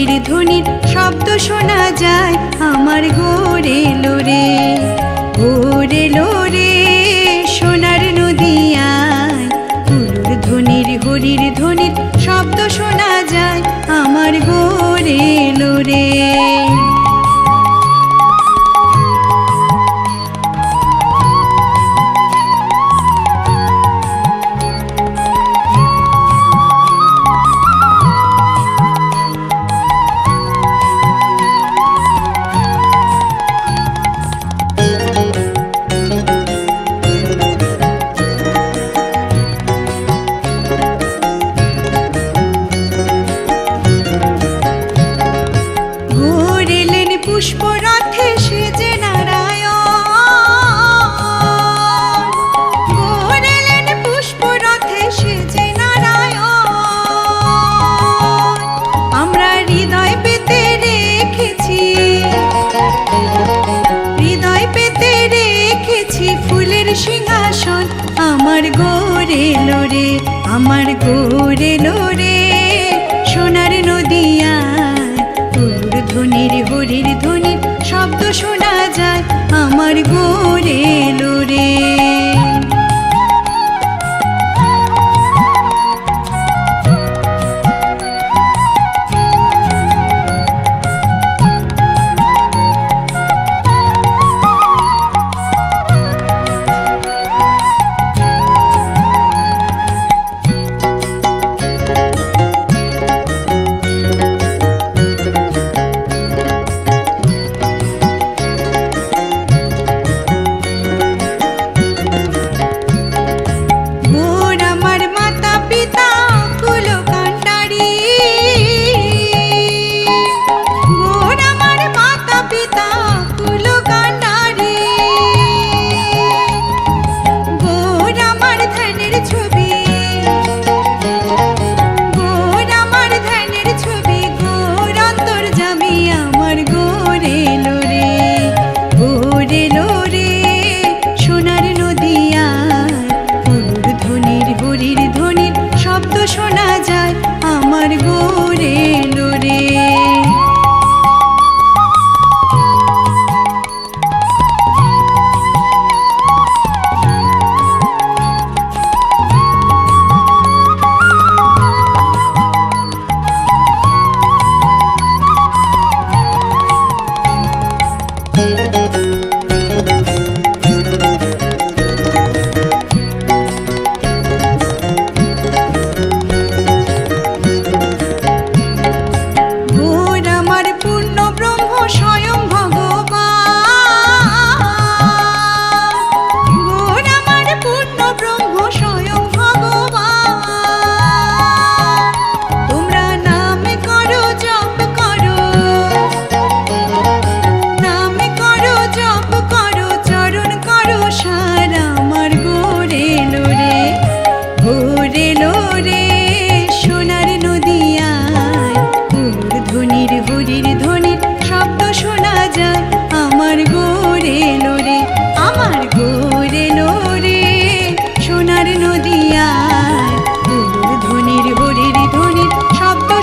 হরির ধ্বনির শব্দ শোনা যায় আমার ঘোরে লোরে ঘোরে লোরে সোনার নদিয়ায়। কুলুর ধ্বনির হরির ধ্বনির শব্দ শোনা যায় আমার ঘোরে লোরে। পুষ্পরথে সেজে নারায়ণ, ঘোরেলেন পুষ্পরথে সেজে নারায়ণ। আমরা হৃদয় পেতে রেখেছি, হৃদয় পেতে রেখেছি ফুলের সিংহাসন আমার ঘোরে লোরে আমার ঘোরে লোরে সোনার নদিয়ায়। কুলুর ধ্বনির হরির ধ্বনির শব্দ শোনা যায় আমার ঘোরে লোরে।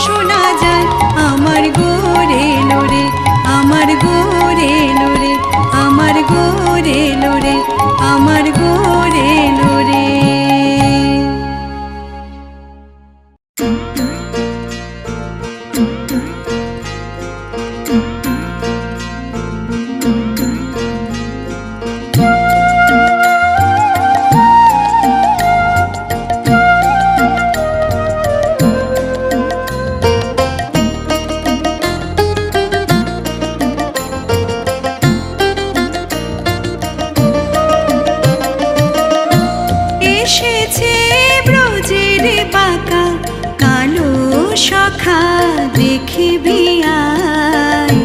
শোনা যায় আমার ঘোরে লোরে। আমার ঘোরে লোরে। সখা দেখিবি আয়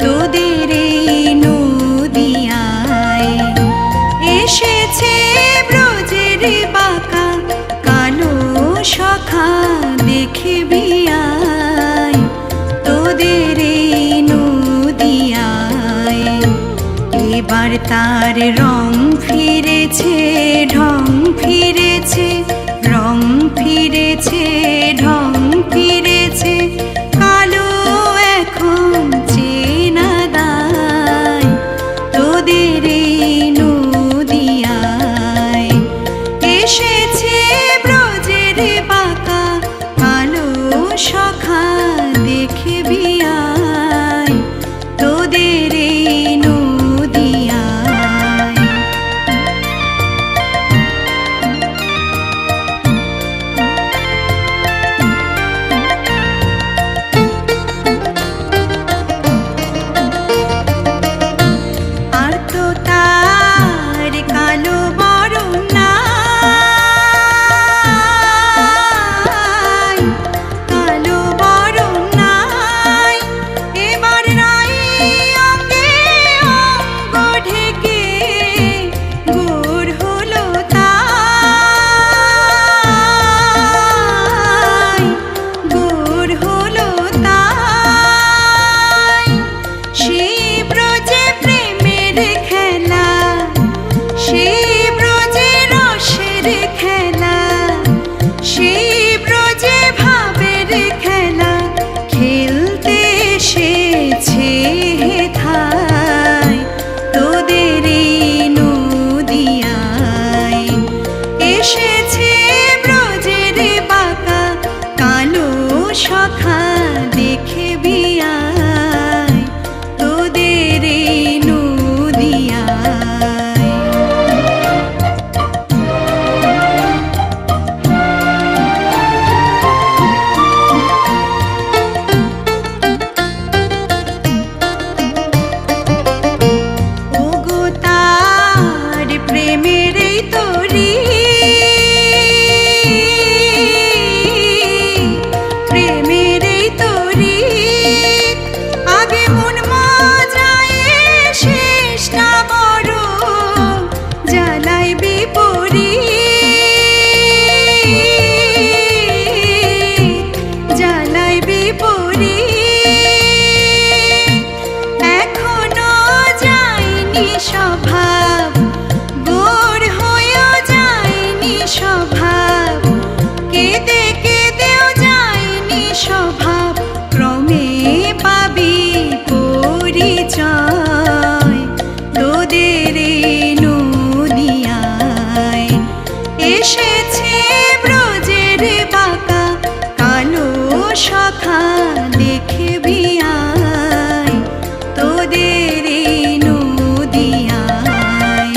তোদের নদিয়ায়, এসেছে ব্রজের বাঁকা কালো সখা দেখিবি আয় তোদের নদিয়ায়। এবার তার রং ফিরেছে ঢং ফিরেছে, রং ফিরেছে ঢং ফিরেছে, কালো স্বভাব, বোর হয়েও যায়নি স্বভাব, কেঁদে কেঁদেও যায়নি স্বভাব, ক্রমে পাবি পরিচয় তোদের এই নদিয়ায়। এসেছে ব্রজের বাঁকা কালো শাখা, দেখবি আয় তোদের এই নদিয়ায়।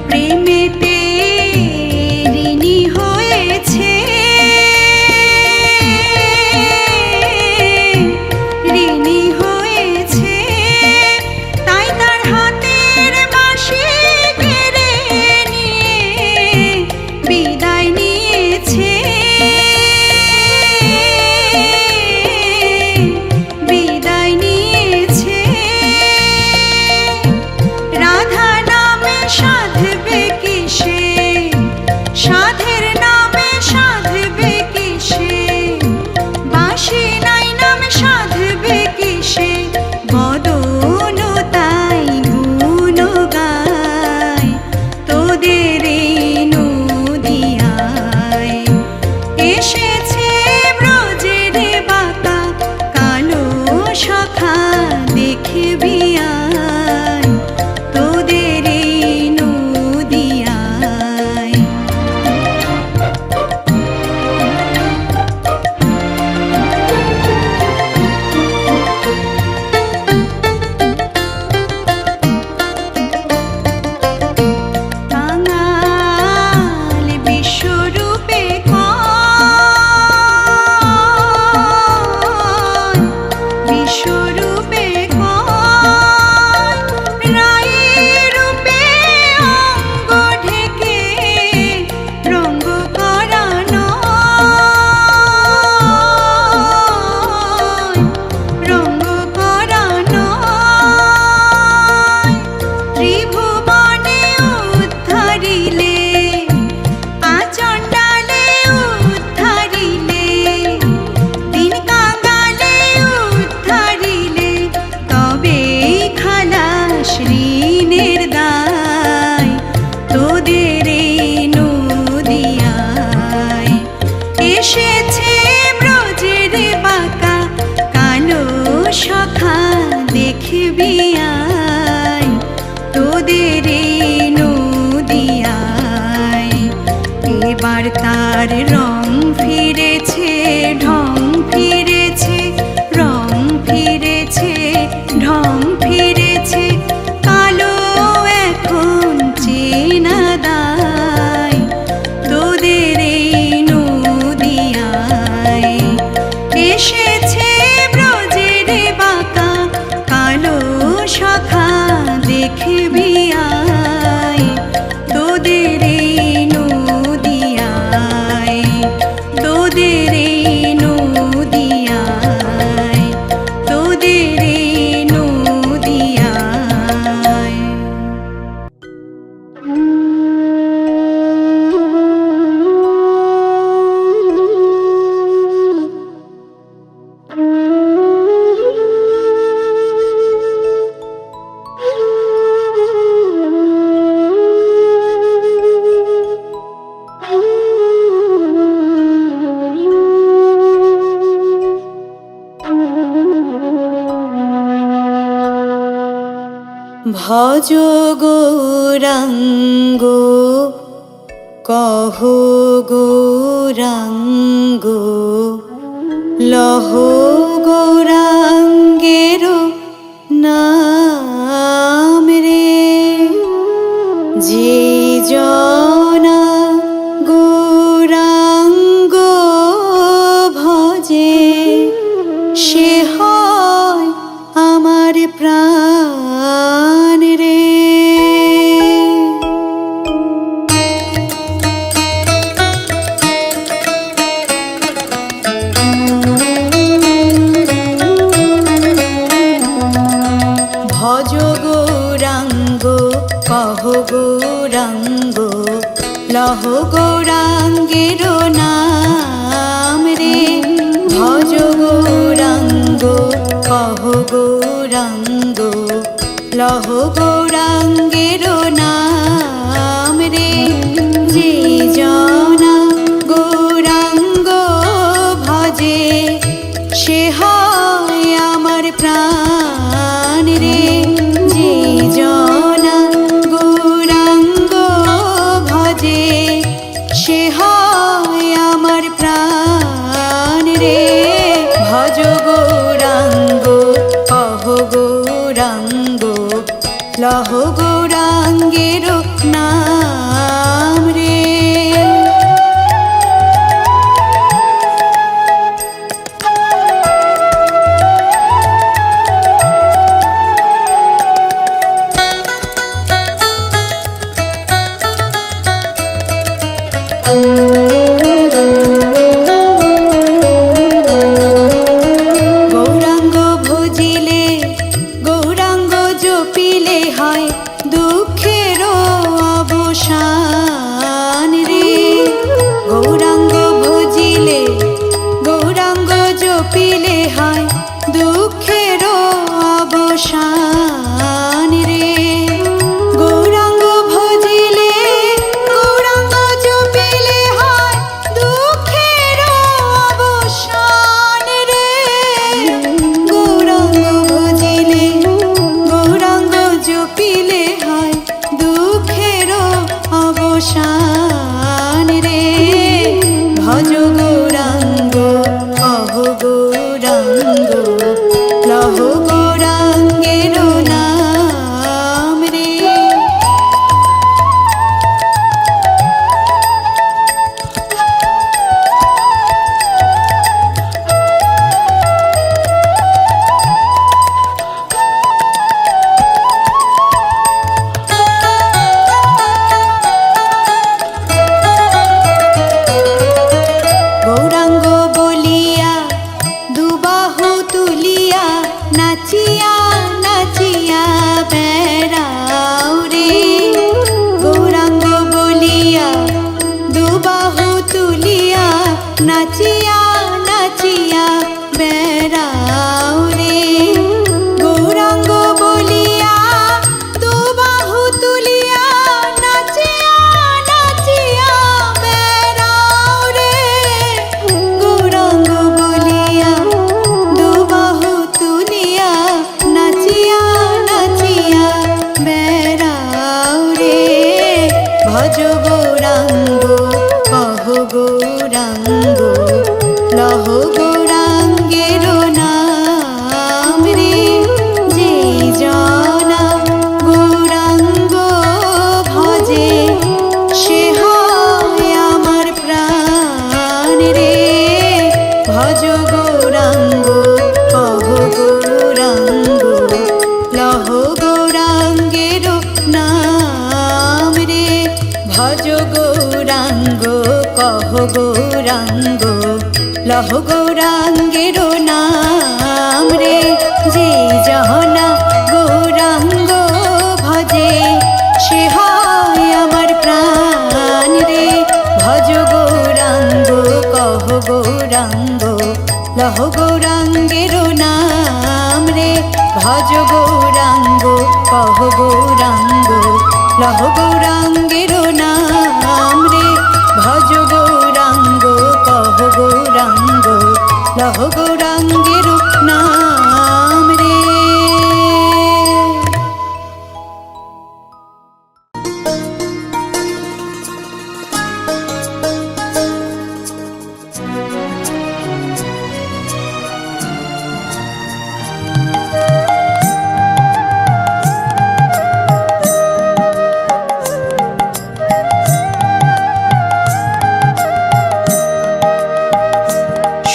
প্রেমেতে ঋণী হয়েছে, ঋণী হয়েছে, তাই তার হাতের বাঁশি কেড়ে নিয়ে বিদায় নিয়েছে, বিদায় নিয়েছে। রাধা নামে সাধবে কিসে, সাধের নামে সাধবে কিসে, বাঁশি নাই নামে সাধবে কিসে, মদন তাই গুণ গায় তোদের এই নদিয়ায়। এসেছে ব্রজের বাঁকা কালো শাখা, দেখবি আয় তোদের এই নদিয়ায়। কাঙাল বিশ্বরূপে কয়, বিশ্বরূপে কয়, রায়ের রূপে অঙ্গ ঢেকে রঙ্গ করা নয়, রঙ্গ করা নয়। ত্রিভুবনে উদ্ধারিলে, আচণ্ডালে উদ্ধারিলে, দিন কাঙালে উদ্ধারিলে, তবেই খালাস ঋণের দায় তোদের এই নদিয়ায়। এসেছে ব্রজের বাঁকা কালো শাখা, দেখবি আয় তোদের এই নদিয়ায়। এবার তার রং ফিরেছে, ঢং ফিরেছে, রং ফিরেছে, ঢং ফিরেছে, কালো এখন চেনা দায় তোদের এই নদিয়ায়। এসেছে ব্রজের বাঁকা কালো শাখা, দেখবি আয় তোদের এই নদিয়ায়, তোদের এই নদিয়ায়, তোদের এই নদিয়ায়। ভজ গৌরাঙ্গ, কহ গৌরাঙ্গ, লহ গৌরাঙ্গের নাম রে। যে জনা গৌরাঙ্গ ভজে, সে হয় আমার প্রাণ রে। ভজ গৌরাঙ্গ, কহ গৌরাঙ্গ লহ গৌরাঙ্গের নাম রে ভজ গৌরাঙ্গ কহ গৌরাঙ্গ লহ গৌরাঙ্গের নাম রে যে জনা গৌরাঙ্গ ভজে সে হয় আমার প্রাণ রে যে জনা গৌরাঙ্গ ভজে সে হয় আমার প্রাণ রে ভজ গৌরাঙ্গ কহ গৌরাঙ্গ লহ গৌরাঙ্গের নাম রে গৌরাঙ্গ ভজিলে গৌরাঙ্গ জপিলে হয় দুঃখের অবসান রে গৌরাঙ্গ ভজিলে গৌরাঙ্গ জপিলে হয় দুঃখের অবসান রে গৌরাঙ্গ ভজিলে গৌরাঙ্গ জপিলে হয় দুঃখের অবসান রে গৌরাঙ্গ ভজিলে গৌরাঙ্গ জপিলে হয় দুঃখের অবসান রে ভজ গৌরাঙ্গ কহ গৌরাঙ্গ লহ গৌরাঙ্গের নাম রে গৌরাঙ্গ বলিয়া দুবাহু তুলিয়া নাচিয়া নাচিয়া বেড়াও রে গৌরাঙ্গ বলিয়া দুবাহু তুলিয়া নাচিয়া নাচিয়া বেড়াও রে গৌরাঙ্গ বলিয়া দুবাহু তুলিয়া নাচিয়া নাচিয়া বেড়াও রে গৌরাঙ্গ বলিয়া দুবাহু তুলিয়া নাচিয়া নাচিয়া বেড়াও রে ভজ গৌরাঙ্গ কহ গৌরাঙ্গ লহ গৌরাঙ্গের নাম রে যে জনা গৌরাঙ্গ ভজে সে হয় আমার প্রাণ রে ভজ গৌরাঙ্গ কহ গৌরাঙ্গ লহ গৌরাঙ্গের নাম রে ভজ গৌরাঙ্গ কহ গৌরাঙ্গ লহ গৌরাঙ্গের নাম রে যে জনা গৌরাঙ্গ ভজে সে হয় আমার প্রাণ রে ভজ গৌরাঙ্গ কহ গৌরাঙ্গ লহ গৌরাঙ্গের নাম রে ভজ গৌরাঙ্গ কহ গৌরাঙ্গ লহ গৌরাঙ্গের নাম রে ভজ গৌরাঙ্গ কহ গৌরাঙ্গ লহ গৌরাঙ্গের নাম রে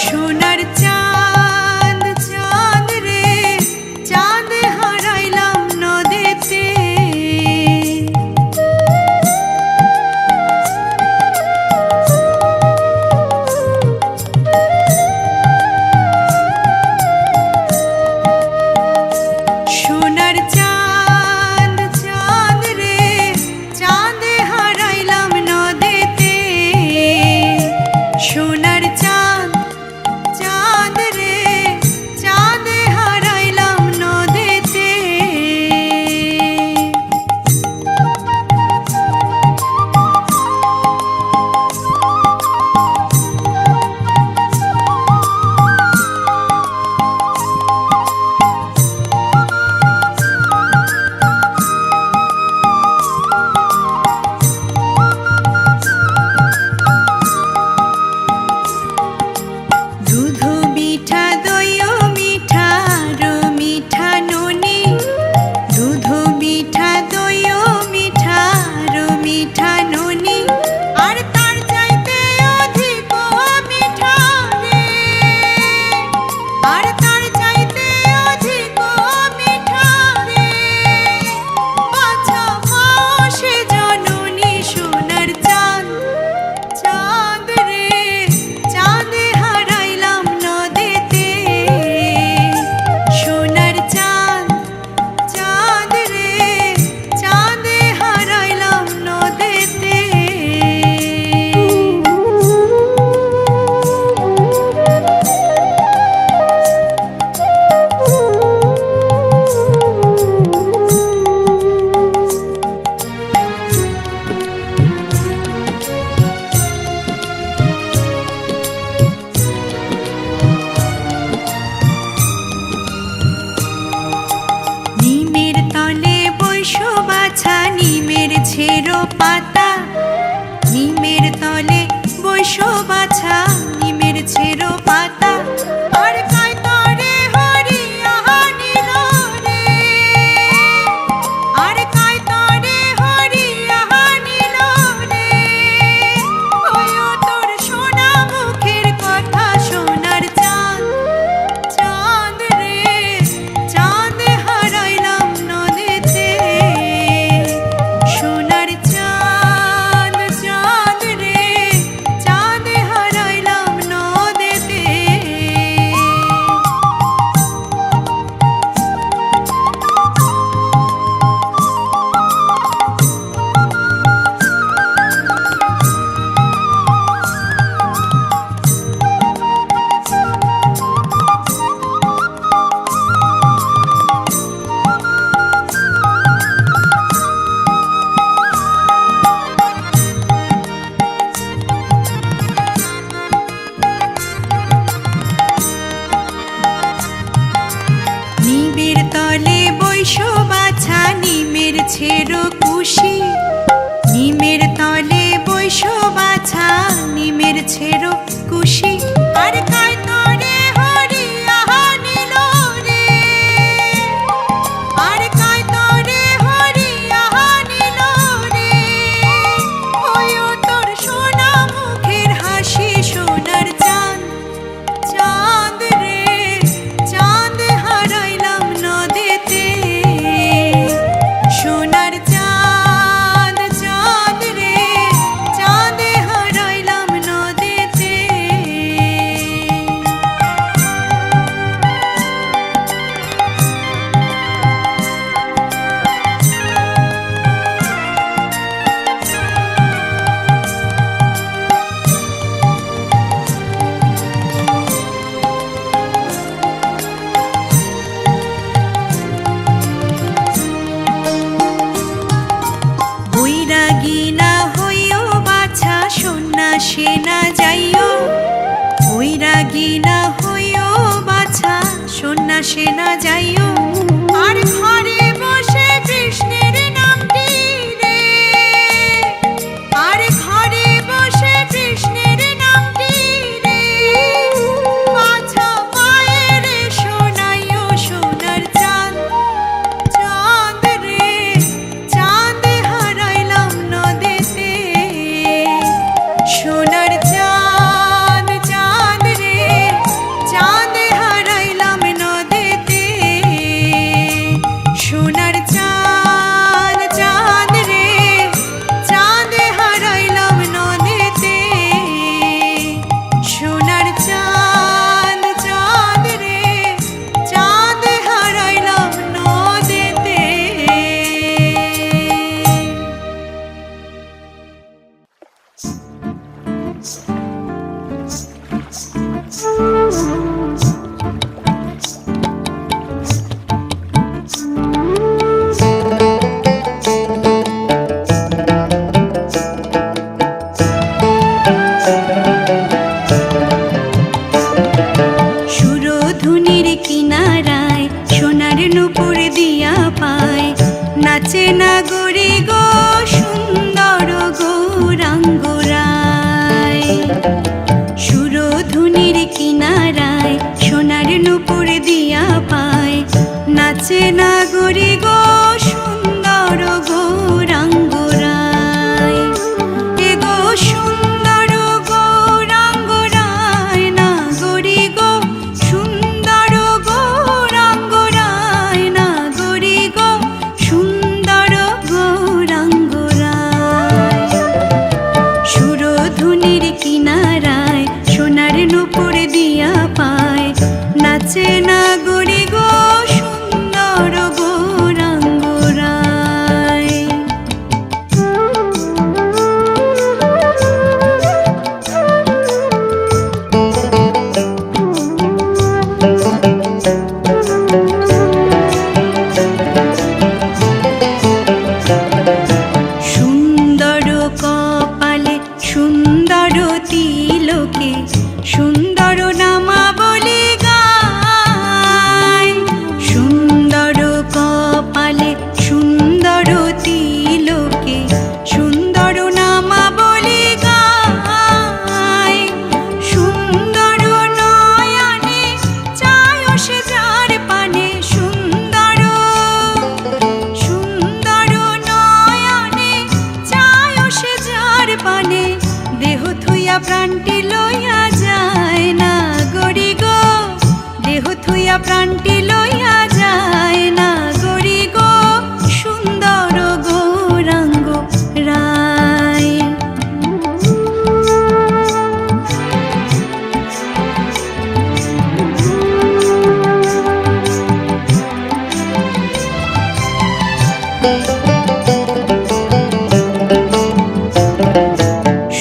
সোনার চাঁদ চাঁদ মিঠা ননি, আর তার চাইতে অধিক মিঠা রে, আর তার চাইতে অধিক মিঠা রে। বাছা মাও সে জননী সোনার চাঁদ, চাঁদ রে চাঁদে হারাইলাম নদীতে। সোনার চাঁদ, চাঁদ রে চাঁদে হারাইলাম নদীতে। নিমের তলে বৈশো বাছা নিমের ছেড়ো পাতা, নিমের তলে বৈশো বাছা নিমের ছেড়ো পাতা। আর কায়তরে হরিয়া নিল রে, আর কায়তরে হরিয়া নিল রে। ওয়ো তোর সোনা মুখের কথা সোনার চাঁদ, চাঁদ রে চাঁদে হারাইলাম নদীতে। সোনার চাঁদ, চাঁদ রে চাঁদে হারাইলাম নদীতে। নিমের তলে বৈশো বাছা নিমের ছেড়ো কুশি, নিমের তলে বৈশো বাছা নিমের ছেড়ো কুশি। আর কায়তরে হরিয়া নিল রে, আর কায়তরে হরিয়া নিল রে। ওয়ো তোর সোনা মুখের হাসি সোনার চাঁদ, চাঁদ রে চাঁদে হারাইলাম নদীতে। সোনার চাঁদ, চাঁদ রে চাঁদে হারাইলাম নদীতে। বৈরাগী না হইও বাছা সন্ন্যাসে না যাইও, বৈরাগী না হইও বাছা সন্ন্যাসে না যাইও। আর ঘরে বসে কৃষ্ণের নামটি রে, আর ঘরে বসে কৃষ্ণের নামটি রে। বাছা মায়ের শোনাইও সোনার চাঁদ, চাঁদ রে চাঁদে হারাইলাম নদীতে। সোনার চাঁদ, চাঁদ রে চাঁদে হারাইলাম নদীতে। সোনার চাঁদ, চাঁদ রে চাঁদে হারাইলাম নদীতে। সোনার চাঁদ, চাঁদ রে চাঁদে হারাইলাম নদীতে। সুরধুনির কিনারায় সোনার নূপুর দিয়া পায়, নাচে না গরি গো সুন্দর গৌরাঙ্গ রায়। লোকে সুন্দর নামাবলী গায়। সুন্দর কপালে সুন্দর তিলকে সুন্দর নামাবলী গায়। সুন্দর নয়নে চায় সে যার পানে সুন্দর সুন্দর নয়নে চায় সে যার পানে। দেহ থুইয়া প্রাণটি লইয়া যায় না গরি গো, দেহ থুইয়া প্রাণটি লইয়া যায় না গরি গো, সুন্দর গৌরাঙ্গ রায়।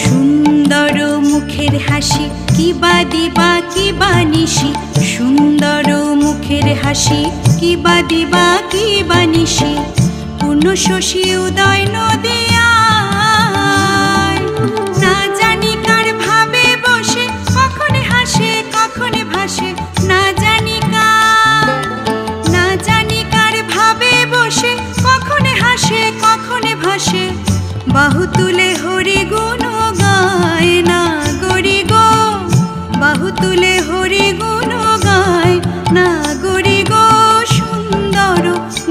সুন্দর মুখের হাসি কিবা দিবা কিবা নিশি, সুন্দর মুখের হাসি কিবা দিবা কিবা নিশি। পূর্ণ শশী উদয় নদিয়ায়, না জানি কার ভাবে বসে কখন হাসে কখন ভাসে। না জানি কার ভাবে বসে কখন হাসে কখন ভাসে। বাহু তুলে হরি গুণ গায় না গরি গো, বাহু তুলে হরি গুণ গায় না গরি গো, সুন্দর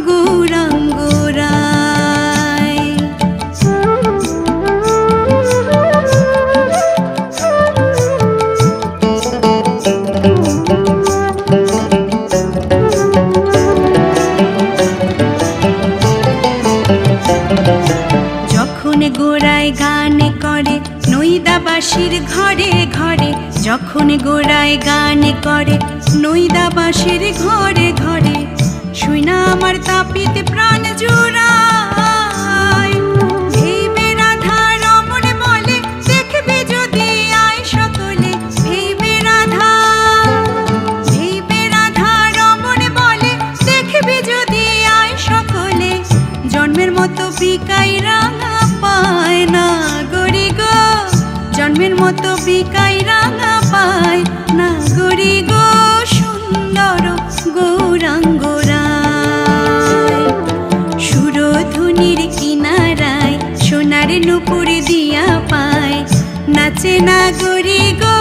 গৌরাঙ্গ রায়। যখন গোড়ায় গান করে নৈদাবাসীর ঘরে ঘরে, যখন গোড়ায় গান করে নৈদাবাসীর ঘরে ঘরে। শুইনা আমার তাপিত প্রাণ জুড়ায়, ভেবে রাধা রমণ বলে দেখবে যদি আয় সকলে। ভেবে রাধা রমণ বলে দেখবে যদি আয় সকলে। জন্মের মতো বিকাই রাঙা পায় না গরি গো, জন্মের মতো বিকাই রাঙা পায় না গরি গো, সুন্দর গৌরাঙ্গ রায়। সুরধুনির কিনারায় সোনার নূপুর দিয়া পায়, নাচে না গরি গো,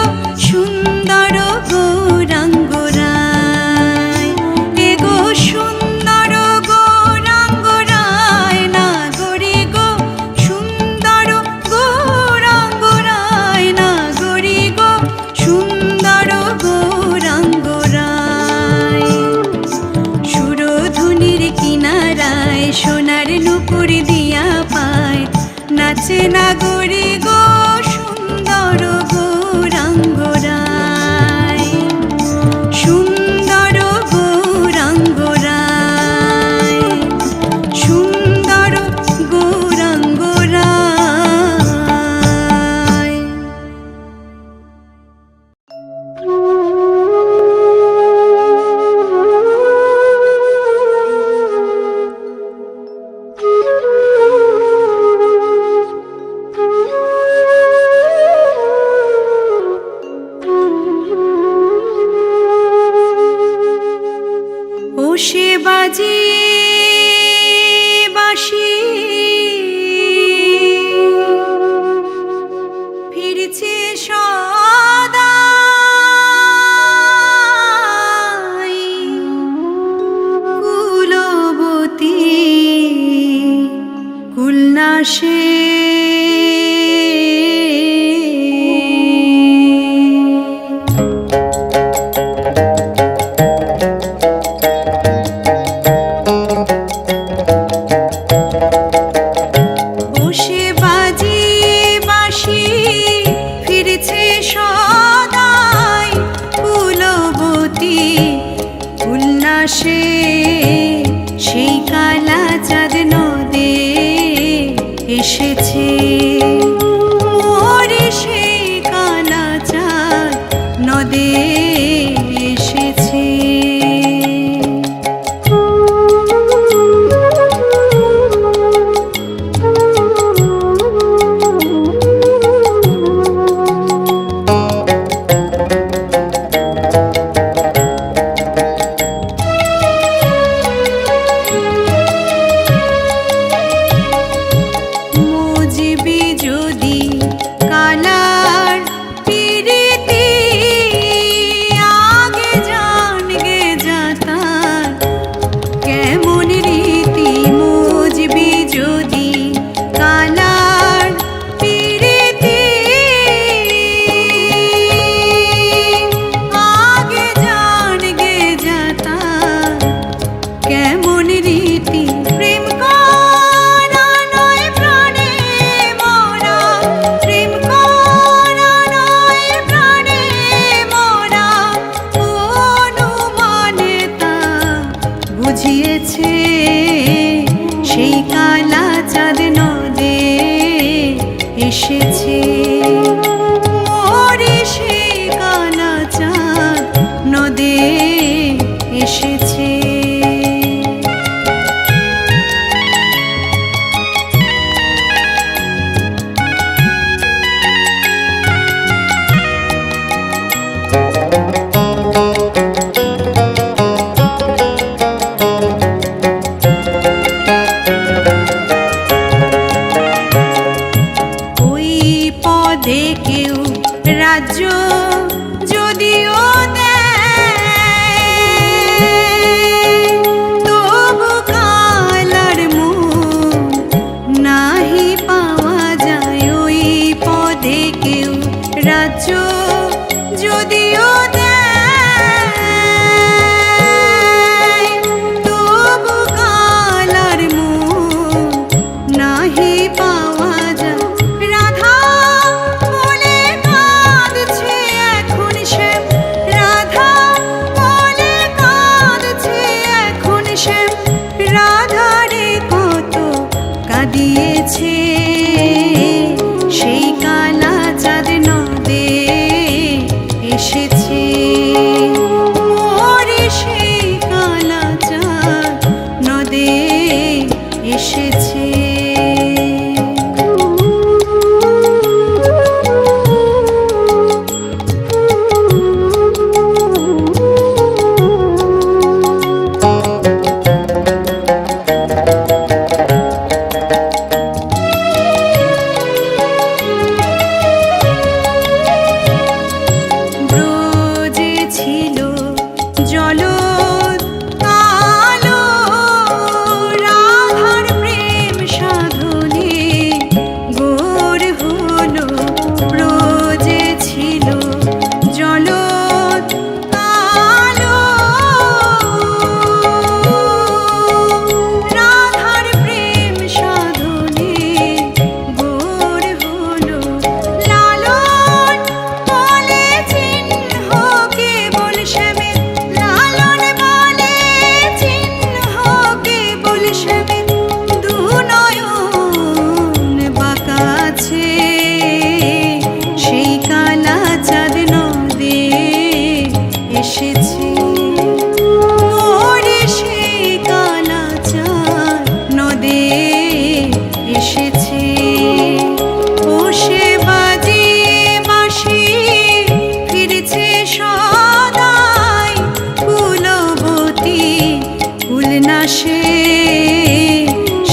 সুন্দর গৌরাঙ্গ রায়। এ গো সুন্দর গৌরাঙ্গ রায় না গরি গো, সুন্দর গৌরাঙ্গ রায় না গরি গো, সুন্দর গৌরাঙ্গ রায়। সুরধুনির কিনারায় সোনার নূপুর দিয়া পায়, নাচে না গরি গো, সুন্দর গৌরাঙ্গ রায়। সুন্দর গৌরাঙ্গ রায়, সুন্দর গৌরাঙ্গ রায়। ও সে বাজে বাঁশি ফিরছে সদাই, কুলবতী কুলনাশে। উল্লাসে সেই কালা চাঁদ নদে এসেছে, মোরে সেই কালা চাঁদ নদে এসেছে। এসেছে মোরে সেই কালা চাঁদ নদে এসেছে। কেউ রাজ্য যদিও দেয়, তবু কালার মন নাহি পাওয়া যায়। ওই পদে কেউ রাজ্য যদিও দেয়, তবু কালার মন নাহি পাওয়া যায়। দিয়েছে সেই কালা চাঁদ নদে এসেছে মোরে সেই কালা চাঁদ নদে এসেছে।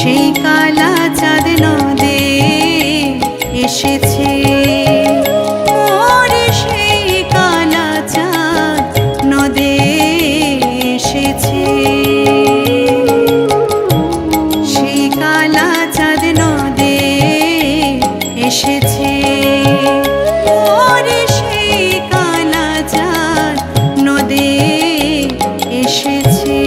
সেই কালা চাঁদ নদে এসেছে মোরে সেই কালা চাঁদ নদে এসেছে। সেই কালা চাঁদ নদে এসেছে মোরে সেই কালা চাঁদ নদে এসেছে।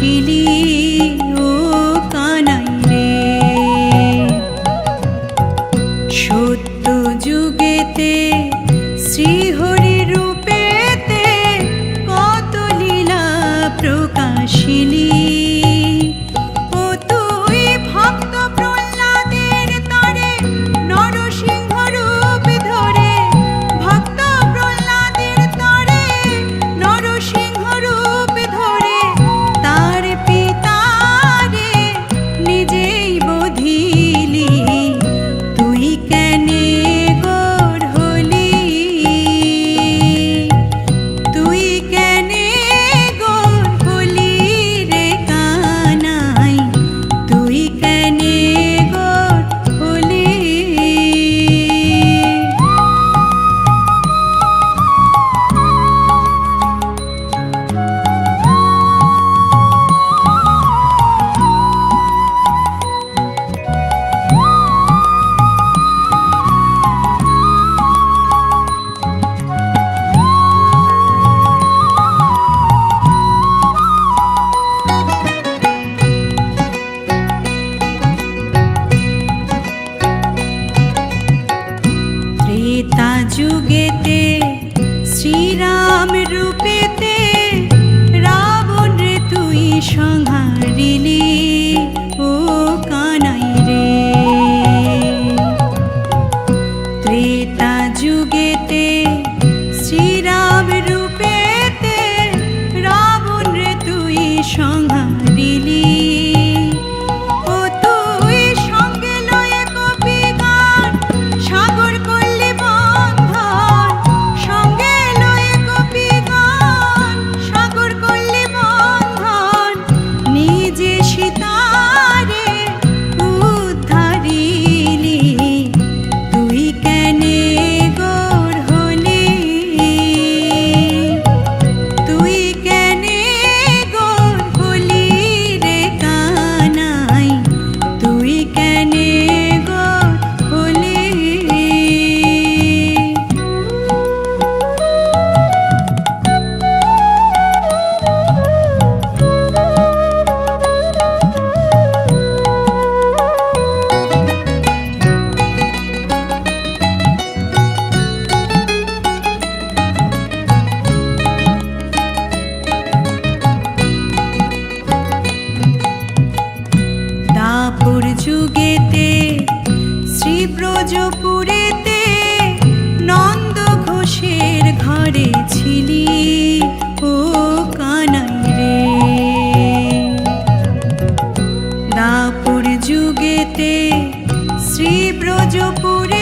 প্রকাশিলি ও কানাই রে। সত্য যুগেতে শ্রীহরি রূপেতে কত লীলা প্রকাশিলি। ও তুই ভক্ত প্রহ্লাদের তরে নরসিংহ রূপ ধরে, ভক্ত প্রহ্লাদের তরে নরসিংহ রূপ ধরে তার পিতারে নিজেই বধিলি। তুই কেনে গোর হলি, তুই কেনে গোর হলি রে কানাই, তুই কেনে গোর হলি। ত্রেতা যুগেতে শ্রীরাম রূপেতে রাবণ রে তুই সংহারিলি ও কানাই রে। ত্রেতা যুগেতে শ্রীরাম রূপেতে রাবণ রে তুই সংহারিলি। ও তুই সঙ্গে লয়ে কপিগান সাগর করলি বন্ধন, সঙ্গে লয়ে কপিগান সাগর করলি বন্ধন। নিজে সীতারে উদ্ধারিলি, তুই কেনে গোর হলি, তুই কেনে গোর হলি রে কানাই, তুই কেনে গোর হলি। দাপর যুগেতে শ্রীব্রজপুরেতে নন্দ ঘোষের ঘরে ছিলি ও কানাই রে। দাপর যুগেতে শ্রীব্রজপুরে